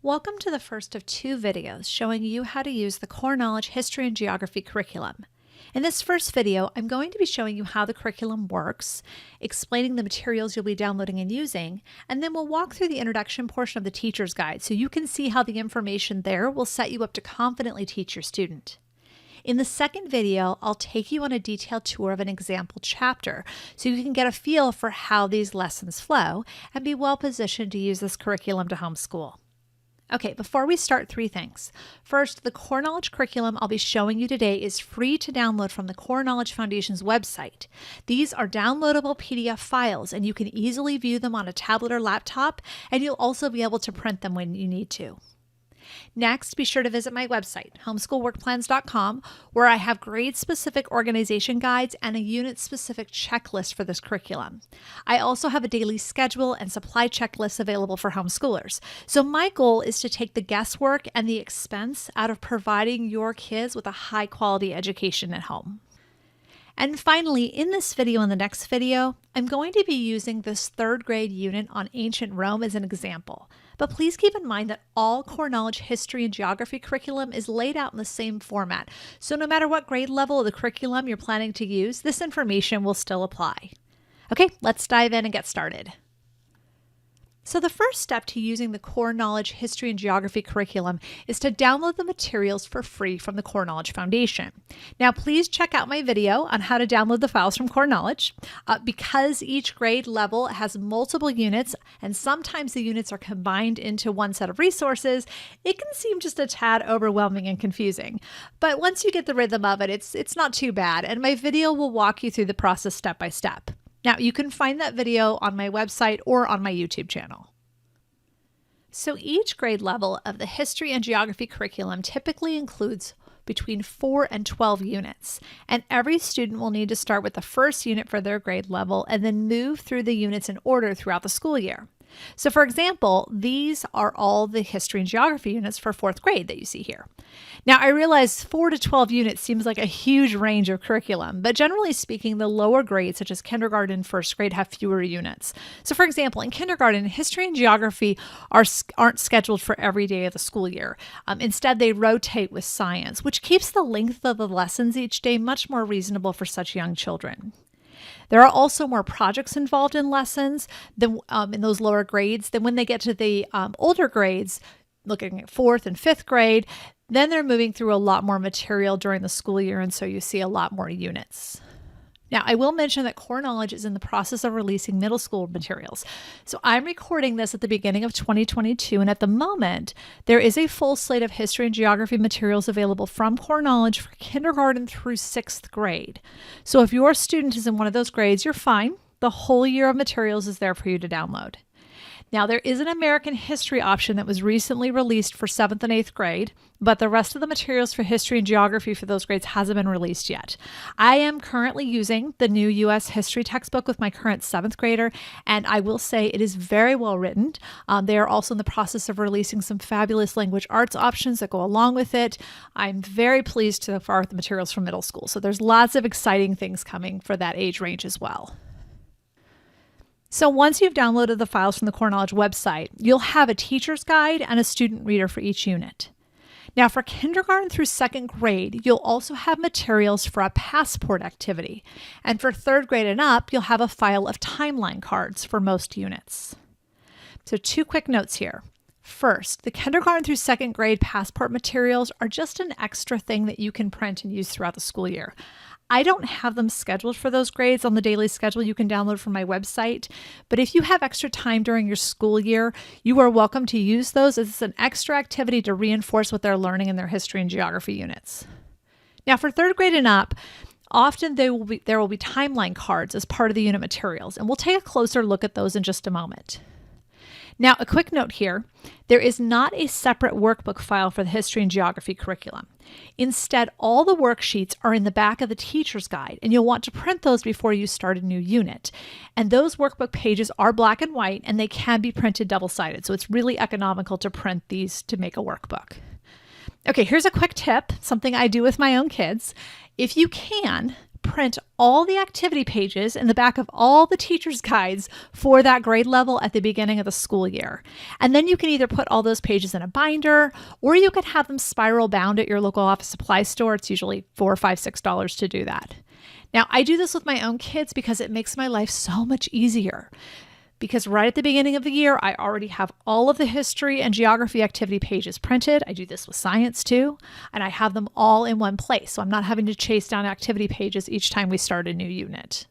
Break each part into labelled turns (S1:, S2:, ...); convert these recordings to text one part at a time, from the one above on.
S1: Welcome to the first of two videos showing you how to use the Core Knowledge History and Geography curriculum. In this first video, I'm going to be showing you how the curriculum works, explaining the materials you'll be downloading and using, and then we'll walk through the introduction portion of the teacher's guide so you can see how the information there will set you up to confidently teach your student. In the second video, I'll take you on a detailed tour of an example chapter so you can get a feel for how these lessons flow and be well positioned to use this curriculum to homeschool. Okay, before we start, three things. First, the Core Knowledge curriculum I'll be showing you today is free to download from the Core Knowledge Foundation's website. These are downloadable PDF files, and you can easily view them on a tablet or laptop, and you'll also be able to print them when you need to. Next, be sure to visit my website, homeschoolworkplans.com, where I have grade-specific organization guides and a unit-specific checklist for this curriculum. I also have a daily schedule and supply checklists available for homeschoolers. So my goal is to take the guesswork and the expense out of providing your kids with a high-quality education at home. And finally, in this video and the next video, I'm going to be using this third grade unit on ancient Rome as an example. But please keep in mind that all Core Knowledge History and Geography curriculum is laid out in the same format. So no matter what grade level of the curriculum you're planning to use, this information will still apply. Okay, let's dive in and get started. So the first step to using the Core Knowledge History and Geography curriculum is to download the materials for free from the Core Knowledge Foundation. Now, please check out my video on how to download the files from Core Knowledge. Because each grade level has multiple units and sometimes the units are combined into one set of resources, it can seem just a tad overwhelming and confusing. But once you get the rhythm of it, it's not too bad, and my video will walk you through the process step by step. Now, you can find that video on my website or on my YouTube channel. So each grade level of the History and Geography curriculum typically includes between 4 and 12 units, and every student will need to start with the first unit for their grade level and then move through the units in order throughout the school year. So for example, these are all the history and geography units for 4th grade that you see here. Now I realize 4 to 12 units seems like a huge range of curriculum, but generally speaking, the lower grades such as kindergarten and 1st grade have fewer units. So for example, in kindergarten, history and geography aren't scheduled for every day of the school year. Instead, they rotate with science, which keeps the length of the lessons each day much more reasonable for such young children. There are also more projects involved in lessons than in those lower grades. Then when they get to the older grades, looking at 4th and 5th grade, then they're moving through a lot more material during the school year, and so you see a lot more units. Now, I will mention that Core Knowledge is in the process of releasing middle school materials. So I'm recording this at the beginning of 2022, and at the moment, there is a full slate of history and geography materials available from Core Knowledge for kindergarten through 6th grade. So if your student is in one of those grades, you're fine. The whole year of materials is there for you to download. Now, there is an American history option that was recently released for 7th and 8th grade, but the rest of the materials for history and geography for those grades hasn't been released yet. I am currently using the new U.S. history textbook with my current 7th grader, and I will say it is very well written. They are also in the process of releasing some fabulous language arts options that go along with it. I'm very pleased so far with the materials from middle school, so there's lots of exciting things coming for that age range as well. So once you've downloaded the files from the Core Knowledge website, you'll have a teacher's guide and a student reader for each unit. Now for kindergarten through 2nd grade, you'll also have materials for a passport activity. And for 3rd grade and up, you'll have a file of timeline cards for most units. So 2 quick notes here. First, the kindergarten through 2nd grade passport materials are just an extra thing that you can print and use throughout the school year. I don't have them scheduled for those grades on the daily schedule you can download from my website, but if you have extra time during your school year, you are welcome to use those as an extra activity to reinforce what they're learning in their history and geography units. Now for 3rd grade and up, often there will be timeline cards as part of the unit materials, and we'll take a closer look at those in just a moment. Now, a quick note here, there is not a separate workbook file for the history and geography curriculum. Instead, all the worksheets are in the back of the teacher's guide, and you'll want to print those before you start a new unit. And those workbook pages are black and white, and they can be printed double-sided, so it's really economical to print these to make a workbook. Okay, here's a quick tip, something I do with my own kids. If you can, print all the activity pages in the back of all the teacher's guides for that grade level at the beginning of the school year. And then you can either put all those pages in a binder, or you could have them spiral bound at your local office supply store. It's usually $4, $5, $6 to do that. Now, I do this with my own kids because it makes my life so much easier. Because right at the beginning of the year, I already have all of the history and geography activity pages printed. I do this with science too, and I have them all in one place. So I'm not having to chase down activity pages each time we start a new unit.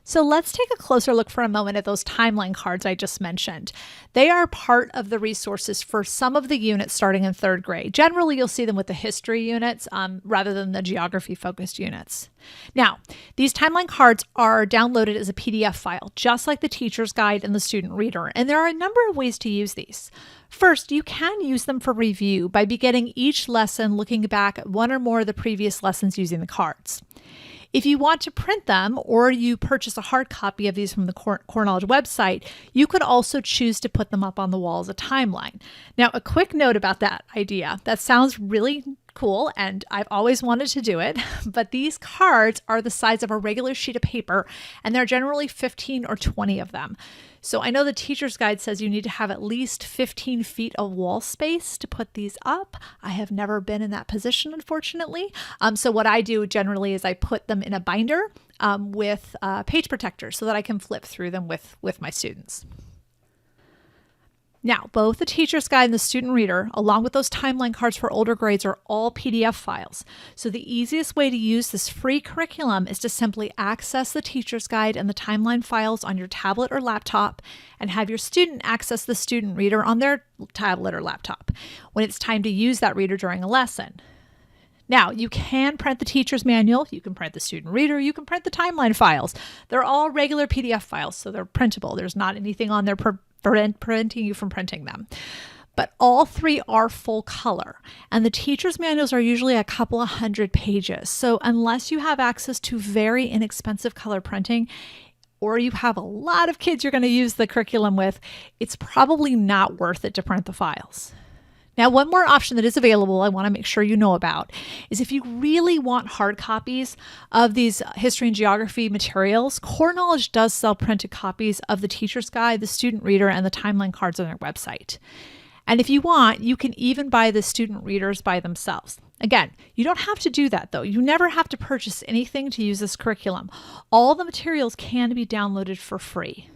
S1: So let's take a closer look for a moment at those timeline cards I just mentioned. They are part of the resources for some of the units starting in 3rd grade. Generally, you'll see them with the history units rather than the geography-focused units. Now, these timeline cards are downloaded as a PDF file, just like the teacher's guide and the student reader, and there are a number of ways to use these. First, you can use them for review by beginning each lesson looking back at one or more of the previous lessons using the cards. If you want to print them, or you purchase a hard copy of these from the Core Knowledge website, you could also choose to put them up on the wall as a timeline. Now, a quick note about that idea. That sounds really cool, and I've always wanted to do it, but these cards are the size of a regular sheet of paper, and there are generally 15 or 20 of them. So I know the teacher's guide says you need to have at least 15 feet of wall space to put these up. I have never been in that position, unfortunately. So what I do generally is I put them in a binder with page protectors so that I can flip through them with my students. Now, both the teacher's guide and the student reader, along with those timeline cards for older grades, are all PDF files. So the easiest way to use this free curriculum is to simply access the teacher's guide and the timeline files on your tablet or laptop, and have your student access the student reader on their tablet or laptop when it's time to use that reader during a lesson. Now, you can print the teacher's manual, you can print the student reader, you can print the timeline files. They're all regular PDF files, so they're printable. There's not anything on there preventing you from printing them. But all three are full color, and the teacher's manuals are usually a couple of hundred pages. So unless you have access to very inexpensive color printing, or you have a lot of kids you're going to use the curriculum with, it's probably not worth it to print the files. Now, one more option that is available I want to make sure you know about is if you really want hard copies of these history and geography materials, Core Knowledge does sell printed copies of the teacher's guide, the student reader, and the timeline cards on their website. And if you want, you can even buy the student readers by themselves. Again, you don't have to do that though. You never have to purchase anything to use this curriculum. All the materials can be downloaded for free.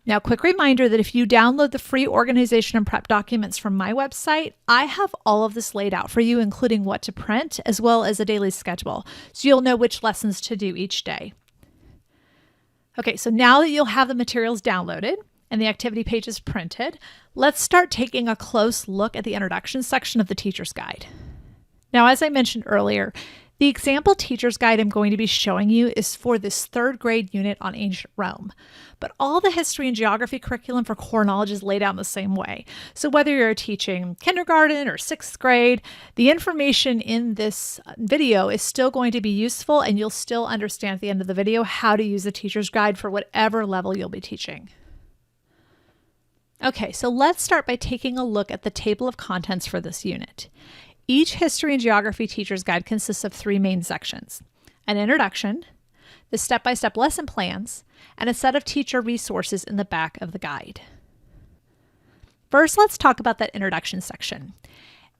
S1: Now, quick reminder that if you download the free organization and prep documents from my website, I have all of this laid out for you, including what to print, as well as a daily schedule, so you'll know which lessons to do each day. Okay, so now that you'll have the materials downloaded and the activity pages printed, let's start taking a close look at the introduction section of the teacher's guide. Now, as I mentioned earlier, the example teacher's guide I'm going to be showing you is for this 3rd grade unit on ancient Rome. But all the history and geography curriculum for Core Knowledge is laid out in the same way. So whether you're teaching kindergarten or 6th grade, the information in this video is still going to be useful, and you'll still understand at the end of the video how to use the teacher's guide for whatever level you'll be teaching. Okay, so let's start by taking a look at the table of contents for this unit. Each history and geography teacher's guide consists of 3 main sections: an introduction, the step-by-step lesson plans, and a set of teacher resources in the back of the guide. First, let's talk about that introduction section.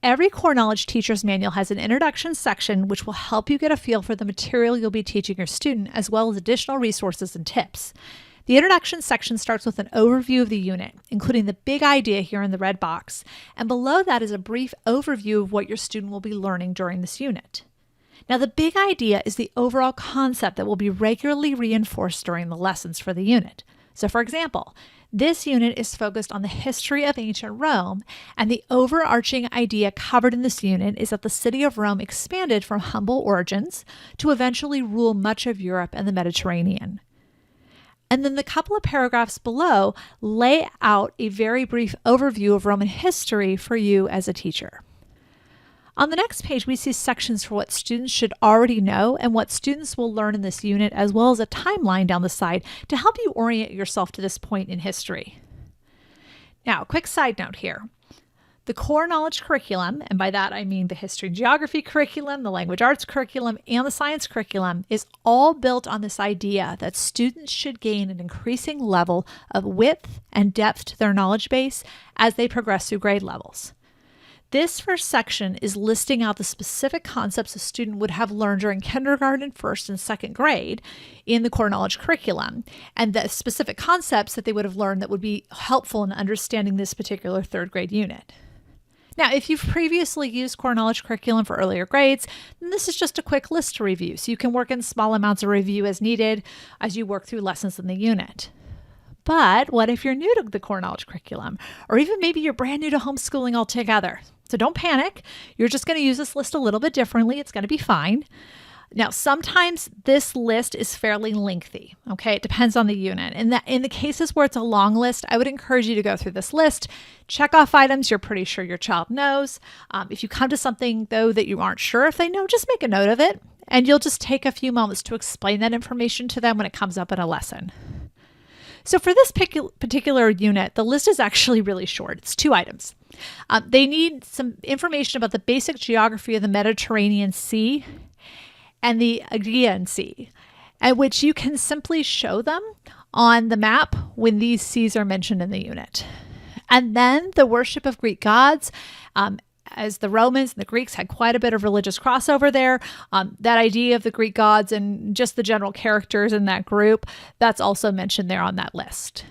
S1: Every Core Knowledge teacher's manual has an introduction section which will help you get a feel for the material you'll be teaching your student, as well as additional resources and tips. The introduction section starts with an overview of the unit, including the big idea here in the red box, and below that is a brief overview of what your student will be learning during this unit. Now, the big idea is the overall concept that will be regularly reinforced during the lessons for the unit. So, for example, this unit is focused on the history of ancient Rome, and the overarching idea covered in this unit is that the city of Rome expanded from humble origins to eventually rule much of Europe and the Mediterranean. And then the couple of paragraphs below lay out a very brief overview of Roman history for you as a teacher. On the next page, we see sections for what students should already know and what students will learn in this unit, as well as a timeline down the side to help you orient yourself to this point in history. Now, a quick side note here. The core knowledge curriculum, and by that I mean the history and geography curriculum, the language arts curriculum, and the science curriculum, is all built on this idea that students should gain an increasing level of width and depth to their knowledge base as they progress through grade levels. This first section is listing out the specific concepts a student would have learned during kindergarten, first and second grade in the core knowledge curriculum, and the specific concepts that they would have learned that would be helpful in understanding this particular third grade unit. Now, if you've previously used core knowledge curriculum for earlier grades, then this is just a quick list to review, so you can work in small amounts of review as needed as you work through lessons in the unit. But what if you're new to the core knowledge curriculum, or even maybe you're brand new to homeschooling altogether? So don't panic. You're just going to use this list a little bit differently. It's going to be fine. Now, sometimes this list is fairly lengthy. Okay, it depends on the unit. In the cases where it's a long list, I would encourage you to go through this list, check off items you're pretty sure your child knows. If you come to something, though, that you aren't sure if they know, just make a note of it, and you'll just take a few moments to explain that information to them when it comes up in a lesson. So for this particular unit, the list is actually really short. It's 2 items. They need some information about the basic geography of the Mediterranean Sea and the Aegean Sea, at which you can simply show them on the map when these seas are mentioned in the unit. And then the worship of Greek gods, as the Romans and the Greeks had quite a bit of religious crossover there, that idea of the Greek gods and just the general characters in that group, that's also mentioned there on that list.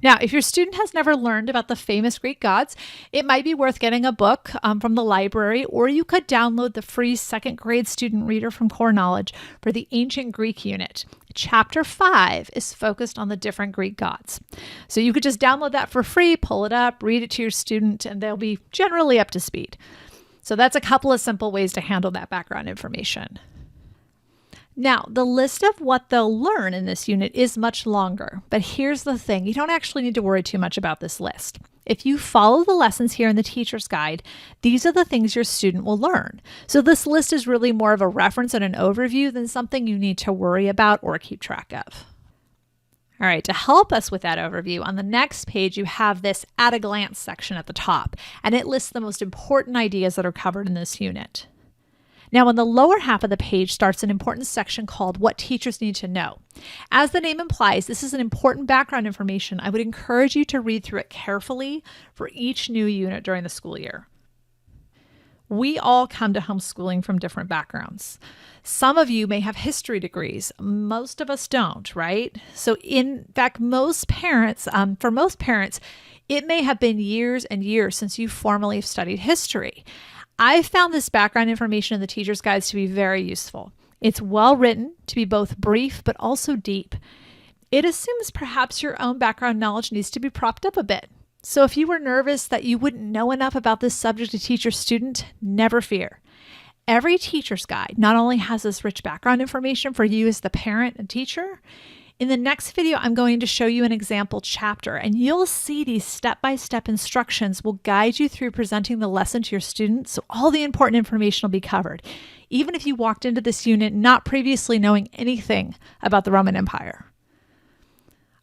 S1: Now, if your student has never learned about the famous Greek gods, it might be worth getting a book from the library, or you could download the free second grade student reader from Core Knowledge for the Ancient Greek unit. Chapter 5 is focused on the different Greek gods. So you could just download that for free, pull it up, read it to your student, and they'll be generally up to speed. So that's a couple of simple ways to handle that background information. Now, the list of what they'll learn in this unit is much longer, but here's the thing. You don't actually need to worry too much about this list. If you follow the lessons here in the teacher's guide, these are the things your student will learn. So this list is really more of a reference and an overview than something you need to worry about or keep track of. All right, to help us with that overview, on the next page, you have this at a glance section at the top, and it lists the most important ideas that are covered in this unit. Now, on the lower half of the page starts an important section called What Teachers Need to Know. As the name implies, this is an important background information. I would encourage you to read through it carefully for each new unit during the school year. We all come to homeschooling from different backgrounds. Some of you may have history degrees. Most of us don't, right? So in fact, for most parents, it may have been years and years since you formally studied history. I found this background information in the teacher's guides to be very useful. It's well written to be both brief but also deep. It assumes perhaps your own background knowledge needs to be propped up a bit. So if you were nervous that you wouldn't know enough about this subject to teach your student, never fear. Every teacher's guide not only has this rich background information for you as the parent and teacher. In the next video, I'm going to show you an example chapter, and you'll see these step-by-step instructions will guide you through presenting the lesson to your students, so all the important information will be covered, even if you walked into this unit not previously knowing anything about the Roman Empire.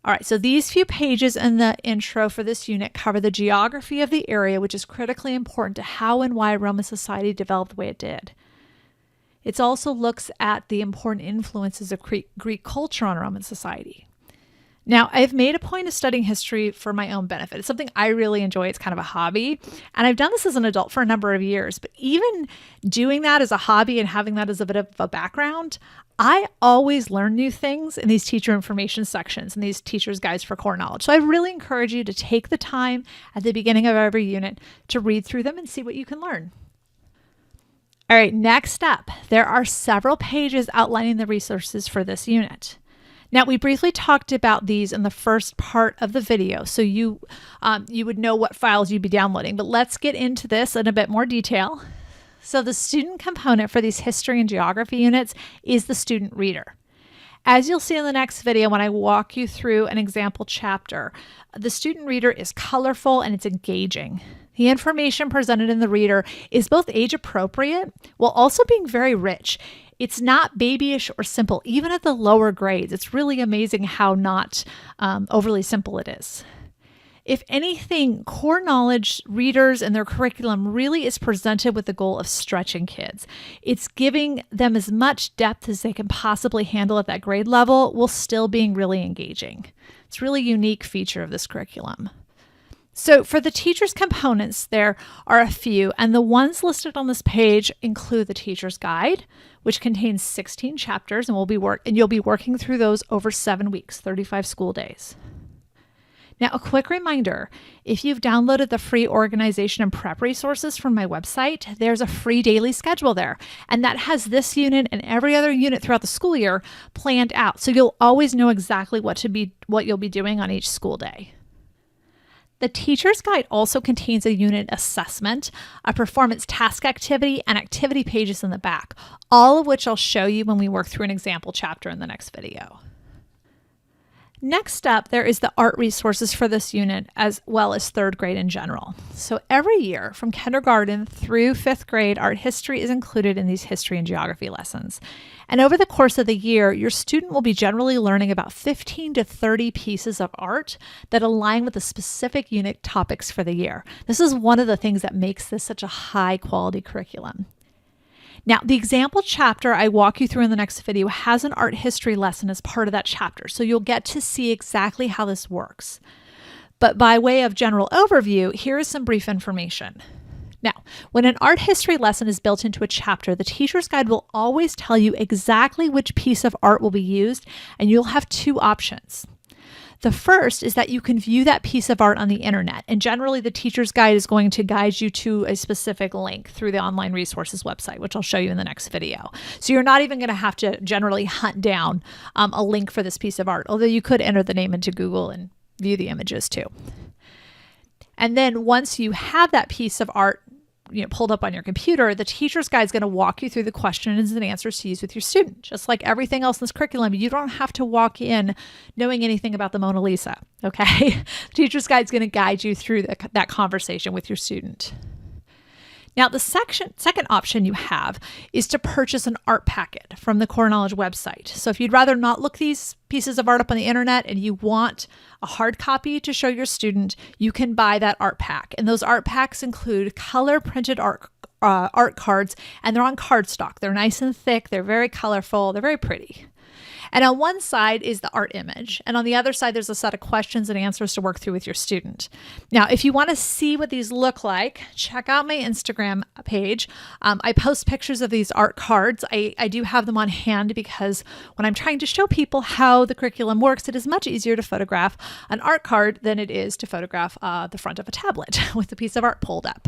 S1: All right, so these few pages in the intro for this unit cover the geography of the area, which is critically important to how and why Roman society developed the way it did. It also looks at the important influences of Greek culture on Roman society. Now, I've made a point of studying history for my own benefit. It's something I really enjoy. It's kind of a hobby. And I've done this as an adult for a number of years. But even doing that as a hobby and having that as a bit of a background, I always learn new things in these teacher information sections and these teacher's guides for core knowledge. So I really encourage you to take the time at the beginning of every unit to read through them and see what you can learn. All right, next up, there are several pages outlining the resources for this unit. Now, we briefly talked about these in the first part of the video, so you would know what files you'd be downloading, but let's get into this in a bit more detail. So the student component for these history and geography units is the student reader. As you'll see in the next video when I walk you through an example chapter, the student reader is colorful and it's engaging. The information presented in the reader is both age appropriate while also being very rich. It's not babyish or simple, even at the lower grades. It's really amazing how not overly simple it is. If anything, core knowledge readers and their curriculum really is presented with the goal of stretching kids. It's giving them as much depth as they can possibly handle at that grade level while still being really engaging. It's a really unique feature of this curriculum. So for the teacher's components, there are a few, and the ones listed on this page include the teacher's guide, which contains 16 chapters, and you'll be working through those over 7 weeks, 35 school days. Now, a quick reminder, if you've downloaded the free organization and prep resources from my website, there's a free daily schedule there. And that has this unit and every other unit throughout the school year planned out. So you'll always know exactly what you'll be doing on each school day. The teacher's guide also contains a unit assessment, a performance task activity, and activity pages in the back, all of which I'll show you when we work through an example chapter in the next video. Next up, there is the art resources for this unit as well as third grade in general. So every year from kindergarten through fifth grade, art history is included in these history and geography lessons. And over the course of the year, your student will be generally learning about 15 to 30 pieces of art that align with the specific unit topics for the year. This is one of the things that makes this such a high quality curriculum. Now, the example chapter I walk you through in the next video has an art history lesson as part of that chapter, so you'll get to see exactly how this works. But by way of general overview, here is some brief information. Now, when an art history lesson is built into a chapter, the teacher's guide will always tell you exactly which piece of art will be used, and you'll have two options. The first is that you can view that piece of art on the internet, and generally the teacher's guide is going to guide you to a specific link through the online resources website, which I'll show you in the next video. So you're not even going to have to generally hunt down a link for this piece of art, although you could enter the name into Google and view the images too. And then once you have that piece of art pulled up on your computer, the teacher's guide is going to walk you through the questions and answers to use with your student. Just like everything else in this curriculum, you don't have to walk in knowing anything about the Mona Lisa, okay? The teacher's guide is going to guide you through that conversation with your student. Now, the second option you have is to purchase an art packet from the Core Knowledge website. So if you'd rather not look these pieces of art up on the internet and you want a hard copy to show your student, you can buy that art pack. And those art packs include color printed art cards, and they're on cardstock. They're nice and thick. They're very colorful. They're very pretty. And on one side is the art image, and on the other side, there's a set of questions and answers to work through with your student. Now, if you want to see what these look like, check out my Instagram page. I post pictures of these art cards. I do have them on hand because when I'm trying to show people how the curriculum works, it is much easier to photograph an art card than it is to photograph the front of a tablet with a piece of art pulled up.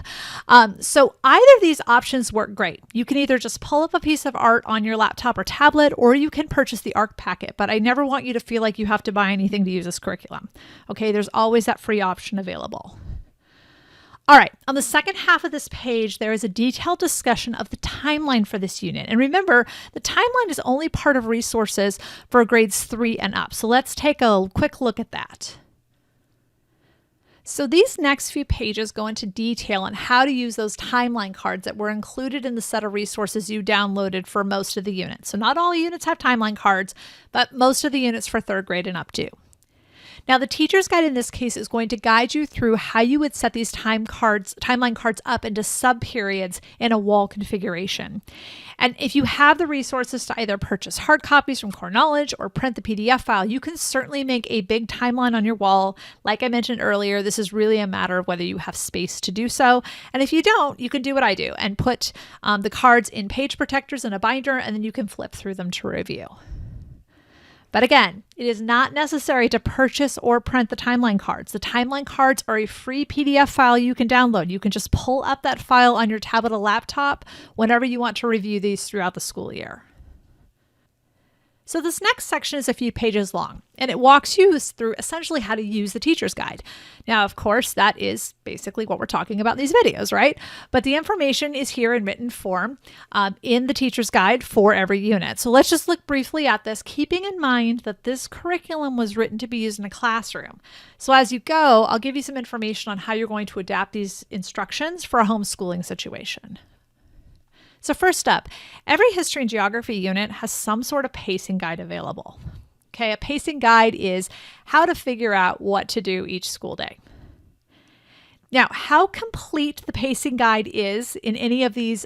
S1: So either of these options work great. You can either just pull up a piece of art on your laptop or tablet, or you can purchase the art packet, but I never want you to feel like you have to buy anything to use this curriculum. Okay, there's always that free option available. All right, on the second half of this page, there is a detailed discussion of the timeline for this unit. And remember, the timeline is only part of resources for grades 3 and up. So let's take a quick look at that. So these next few pages go into detail on how to use those timeline cards that were included in the set of resources you downloaded for most of the units. So not all units have timeline cards, but most of the units for third grade and up do. Now, the teacher's guide in this case is going to guide you through how you would set these timeline cards up into sub-periods in a wall configuration. And if you have the resources to either purchase hard copies from Core Knowledge or print the PDF file, you can certainly make a big timeline on your wall. Like I mentioned earlier, this is really a matter of whether you have space to do so. And if you don't, you can do what I do and put the cards in page protectors in a binder, and then you can flip through them to review. But again, it is not necessary to purchase or print the timeline cards. The timeline cards are a free PDF file you can download. You can just pull up that file on your tablet or laptop whenever you want to review these throughout the school year. So this next section is a few pages long, and it walks you through essentially how to use the teacher's guide. Now, of course, that is basically what we're talking about in these videos, right? But the information is here in written form in the teacher's guide for every unit. So let's just look briefly at this, keeping in mind that this curriculum was written to be used in a classroom. So as you go, I'll give you some information on how you're going to adapt these instructions for a homeschooling situation. So first up, every history and geography unit has some sort of pacing guide available. Okay, a pacing guide is how to figure out what to do each school day. Now, how complete the pacing guide is in any of these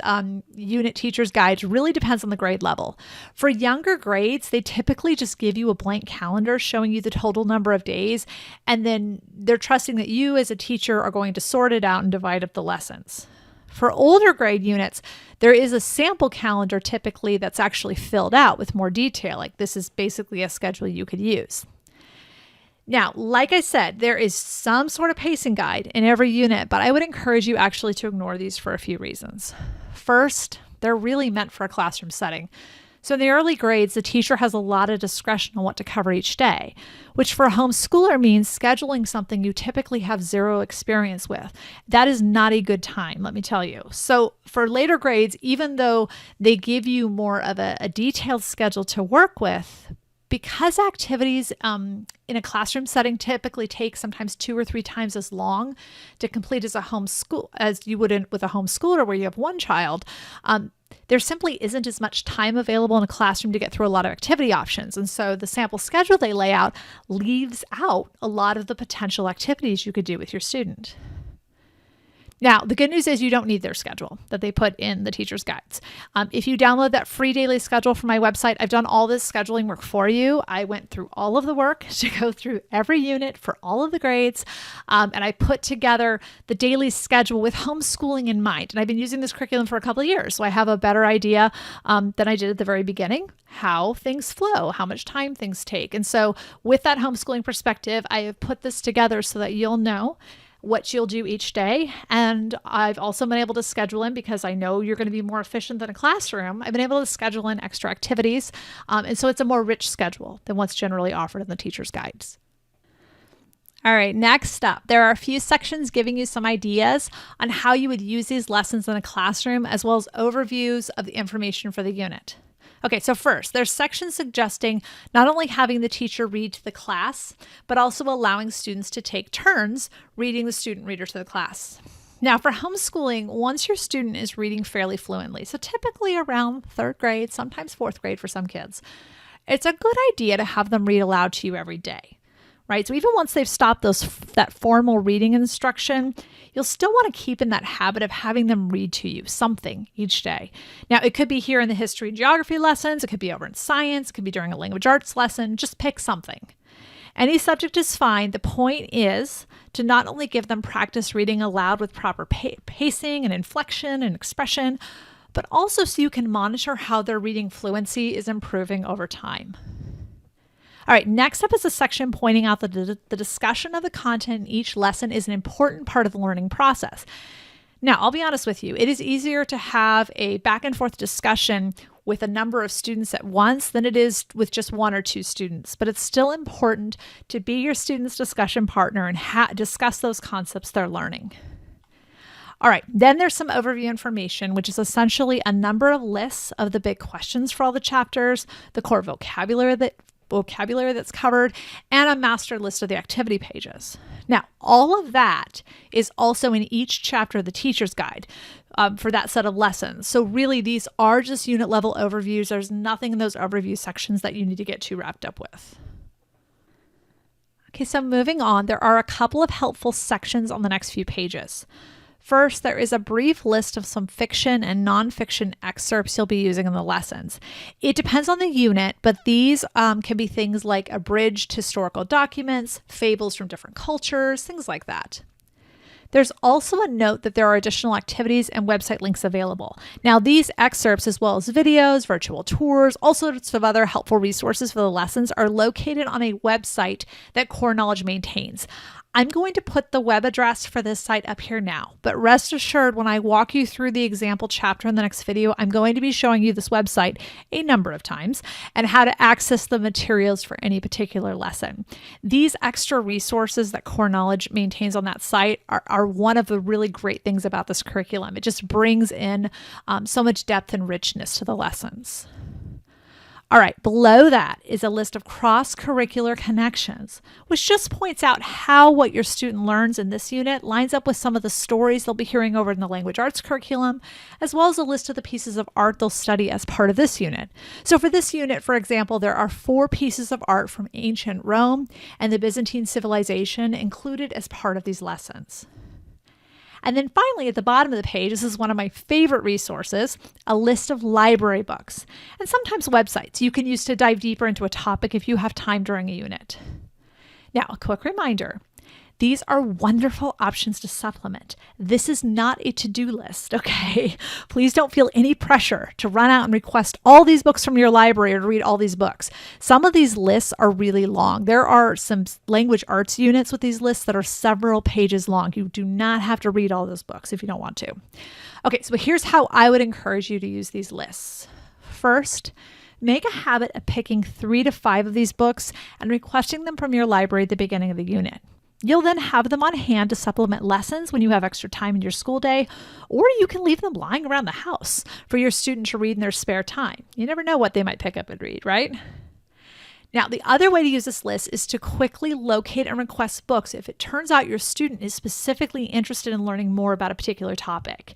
S1: unit teachers' guides really depends on the grade level. For younger grades, they typically just give you a blank calendar showing you the total number of days, and then they're trusting that you as a teacher are going to sort it out and divide up the lessons. For older grade units, there is a sample calendar typically that's actually filled out with more detail, like this is basically a schedule you could use. Now, like I said, there is some sort of pacing guide in every unit, but I would encourage you actually to ignore these for a few reasons. First, they're really meant for a classroom setting. So in the early grades, the teacher has a lot of discretion on what to cover each day, which for a homeschooler means scheduling something you typically have zero experience with. That is not a good time, let me tell you. So for later grades, even though they give you more of a detailed schedule to work with, because activities in a classroom setting typically take sometimes 2 or 3 times as long to complete as you would with a homeschooler where you have one child, there simply isn't as much time available in a classroom to get through a lot of activity options. And so the sample schedule they lay out leaves out a lot of the potential activities you could do with your student. Now, the good news is you don't need their schedule that they put in the teacher's guides. If you download that free daily schedule from my website, I've done all this scheduling work for you. I went through all of the work to go through every unit for all of the grades, and I put together the daily schedule with homeschooling in mind. And I've been using this curriculum for a couple of years, so I have a better idea than I did at the very beginning, how things flow, how much time things take. And so with that homeschooling perspective, I have put this together so that you'll know what you'll do each day. And I've also been able to schedule in, because I know you're going to be more efficient than a classroom, I've been able to schedule in extra activities. And so it's a more rich schedule than what's generally offered in the teacher's guides. All right, next up, there are a few sections giving you some ideas on how you would use these lessons in a classroom, as well as overviews of the information for the unit. Okay, so first, there's sections suggesting not only having the teacher read to the class, but also allowing students to take turns reading the student reader to the class. Now, for homeschooling, once your student is reading fairly fluently, so typically around 3rd grade, sometimes 4th grade for some kids, it's a good idea to have them read aloud to you every day. Right? So even once they've stopped that formal reading instruction, you'll still want to keep in that habit of having them read to you something each day. Now, it could be here in the history and geography lessons, it could be over in science, it could be during a language arts lesson, just pick something. Any subject is fine. The point is to not only give them practice reading aloud with proper pacing and inflection and expression, but also so you can monitor how their reading fluency is improving over time. All right, next up is a section pointing out that the discussion of the content in each lesson is an important part of the learning process. Now, I'll be honest with you, it is easier to have a back and forth discussion with a number of students at once than it is with just 1 or 2 students, but it's still important to be your student's discussion partner and discuss those concepts they're learning. All right, then there's some overview information, which is essentially a number of lists of the big questions for all the chapters, the core vocabulary that's covered, and a master list of the activity pages. Now, all of that is also in each chapter of the teacher's guide for that set of lessons. So really, these are just unit level overviews. There's nothing in those overview sections that you need to get too wrapped up with. Okay, so moving on, there are a couple of helpful sections on the next few pages. First, there is a brief list of some fiction and nonfiction excerpts you'll be using in the lessons. It depends on the unit, but these can be things like abridged historical documents, fables from different cultures, things like that. There's also a note that there are additional activities and website links available. Now, these excerpts, as well as videos, virtual tours, all sorts of other helpful resources for the lessons, are located on a website that Core Knowledge maintains. I'm going to put the web address for this site up here now, but rest assured when I walk you through the example chapter in the next video, I'm going to be showing you this website a number of times and how to access the materials for any particular lesson. These extra resources that Core Knowledge maintains on that site are one of the really great things about this curriculum. It just brings in so much depth and richness to the lessons. All right, below that is a list of cross-curricular connections, which just points out how what your student learns in this unit lines up with some of the stories they'll be hearing over in the language arts curriculum, as well as a list of the pieces of art they'll study as part of this unit. So for this unit, for example, there are 4 pieces of art from ancient Rome and the Byzantine civilization included as part of these lessons. And then finally, at the bottom of the page, this is one of my favorite resources, a list of library books and sometimes websites you can use to dive deeper into a topic if you have time during a unit. Now, a quick reminder. These are wonderful options to supplement. This is not a to-do list, okay? Please don't feel any pressure to run out and request all these books from your library or to read all these books. Some of these lists are really long. There are some language arts units with these lists that are several pages long. You do not have to read all those books if you don't want to. Okay, so here's how I would encourage you to use these lists. First, make a habit of picking 3 to 5 of these books and requesting them from your library at the beginning of the unit. You'll then have them on hand to supplement lessons when you have extra time in your school day, or you can leave them lying around the house for your student to read in their spare time. You never know what they might pick up and read, right? Now, the other way to use this list is to quickly locate and request books if it turns out your student is specifically interested in learning more about a particular topic.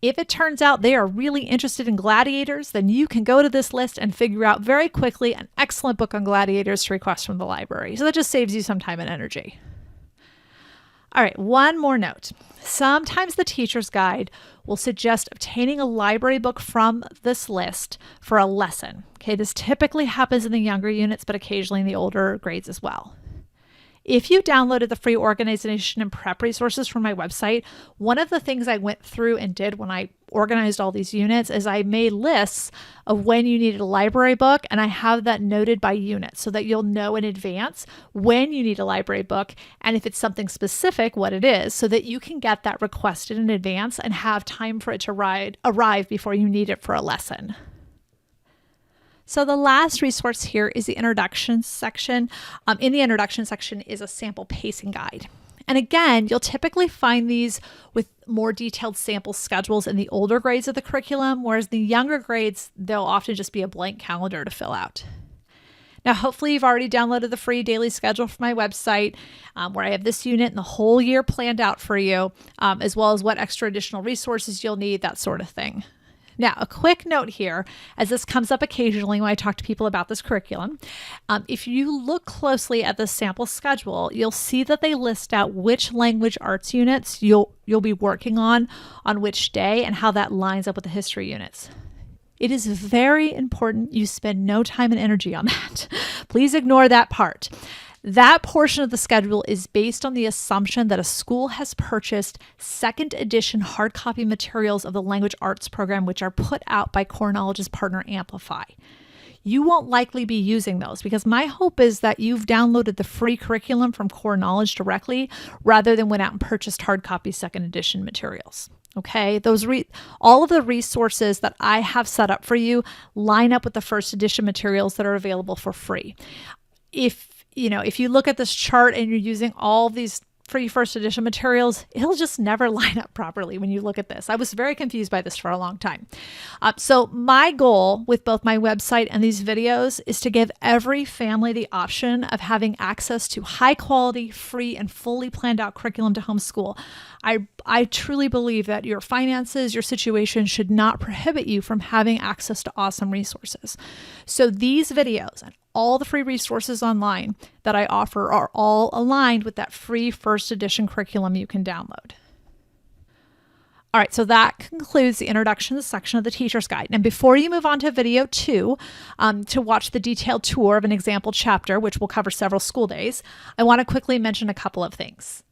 S1: If it turns out they are really interested in gladiators, then you can go to this list and figure out very quickly an excellent book on gladiators to request from the library. So that just saves you some time and energy. All right, one more note. Sometimes the teacher's guide will suggest obtaining a library book from this list for a lesson. Okay, this typically happens in the younger units, but occasionally in the older grades as well. If you downloaded the free organization and prep resources from my website, one of the things I went through and did when I organized all these units is I made lists of when you needed a library book, and I have that noted by unit so that you'll know in advance when you need a library book and if it's something specific, what it is, so that you can get that requested in advance and have time for it to arrive before you need it for a lesson. So the last resource here is the introduction section. In the introduction section is a sample pacing guide. And again, you'll typically find these with more detailed sample schedules in the older grades of the curriculum, whereas the younger grades, they'll often just be a blank calendar to fill out. Now, hopefully you've already downloaded the free daily schedule from my website, where I have this unit and the whole year planned out for you, as well as what extra additional resources you'll need, that sort of thing. Now, a quick note here, as this comes up occasionally when I talk to people about this curriculum. If you look closely at the sample schedule, you'll see that they list out which language arts units you'll be working on which day and how that lines up with the history units. It is very important you spend no time and energy on that. Please ignore that part. That portion of the schedule is based on the assumption that a school has purchased second edition hard copy materials of the language arts program, which are put out by Core Knowledge's partner Amplify. You won't likely be using those because my hope is that you've downloaded the free curriculum from Core Knowledge directly rather than went out and purchased hard copy second edition materials. Okay, all of the resources that I have set up for you line up with the first edition materials that are available for free. If you look at this chart and you're using all these free first edition materials, it'll just never line up properly when you look at this. I was very confused by this for a long time. So my goal with both my website and these videos is to give every family the option of having access to high quality, free, and fully planned out curriculum to homeschool. I truly believe that your finances, your situation should not prohibit you from having access to awesome resources. So these videos and all the free resources online that I offer are all aligned with that free first edition curriculum you can download. All right, so that concludes the introduction section of the teacher's guide. And before you move on to video 2, to watch the detailed tour of an example chapter, which will cover several school days, I want to quickly mention a couple of things.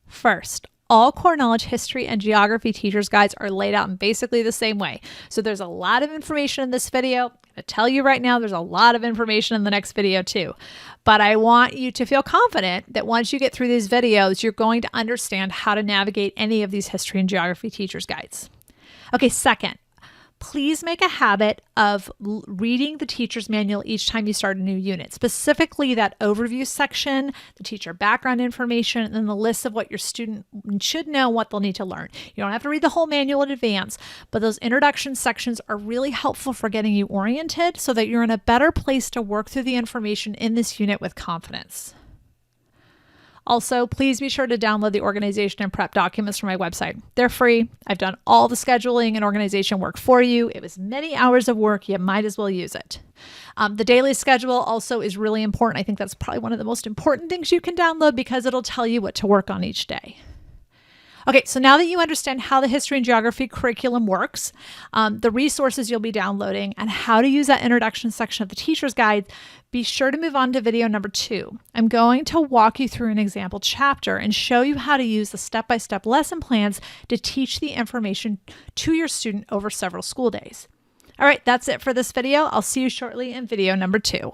S1: First, all Core Knowledge history and geography teacher's guides are laid out in basically the same way. So there's a lot of information in this video. I'm going to tell you right now, there's a lot of information in the next video too. But I want you to feel confident that once you get through these videos, you're going to understand how to navigate any of these history and geography teacher's guides. Okay, second, please make a habit of reading the teacher's manual each time you start a new unit, specifically that overview section, the teacher background information, and then the list of what your student should know, what they'll need to learn. You don't have to read the whole manual in advance, but those introduction sections are really helpful for getting you oriented so that you're in a better place to work through the information in this unit with confidence. Also, please be sure to download the organization and prep documents from my website. They're free. I've done all the scheduling and organization work for you. It was many hours of work. You might as well use it. The daily schedule also is really important. I think that's probably one of the most important things you can download because it'll tell you what to work on each day. Okay, so now that you understand how the history and geography curriculum works, the resources you'll be downloading, and how to use that introduction section of the teacher's guide, be sure to move on to video number 2. I'm going to walk you through an example chapter and show you how to use the step-by-step lesson plans to teach the information to your student over several school days. All right, that's it for this video. I'll see you shortly in video number 2.